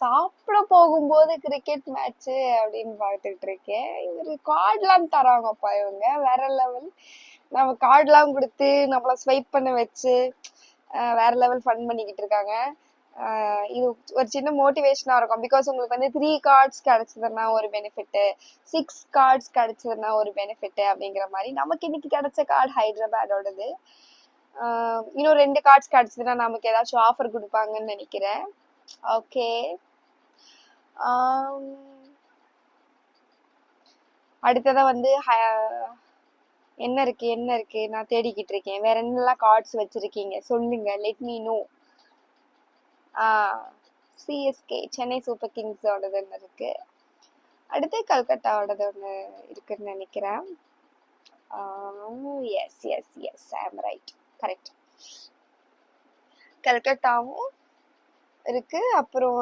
சாப்பிட போகும்போது cricket match அப்படின்னு பார்த்துட்டு இருக்கேன். இவரு கார்ட்லாம் தராங்கப்பா இவங்க வேற லெவல். நம்ம கார்ட்லாம் கொடுத்து நம்மள ஸ்வைப் பண்ண வச்சு வேற லெவல் ஃபன் பண்ணிக்கிட்டு இருக்காங்க. இது ஒரு சின்ன மோட்டிவேஷனா இருக்கும். பிகாஸ் உங்களுக்கு வந்து 3 கார்ட்ஸ் கிடைச்சதுன்னா ஒரு பெனிஃபிட், 6 கார்ட்ஸ் கிடைச்சதுன்னா ஒரு பெனிஃபிட் அப்படிங்கிற மாதிரி. நமக்கு இன்னைக்கு கிடைச்ச கார்டு ஹைதராபாடோடது. இன்னும் 2 கார்ட்ஸ் கிடைச்சதுன்னா நமக்கு ஏதாச்சும் ஆஃபர் கொடுப்பாங்கன்னு நினைக்கிறேன். ஓகே, அடுத்ததா வந்து என்ன இருக்கு நான் தேடிக்கிட்டு இருக்கேன். வேற என்னெல்லாம் கார்ட்ஸ் வச்சிருக்கீங்க சொல்லுங்க, let me know. CSK Chennai super கிங்ஸோடது ஒன்று இருக்கு. அடுத்து கல்கட்டாவோடது ஒன்று இருக்குன்னு நினைக்கிறேன். எஸ் எஸ் எஸ் ஐ ஆம் ரைட், கரெக்ட். கல்கட்டாவும் இருக்கு. அப்புறம்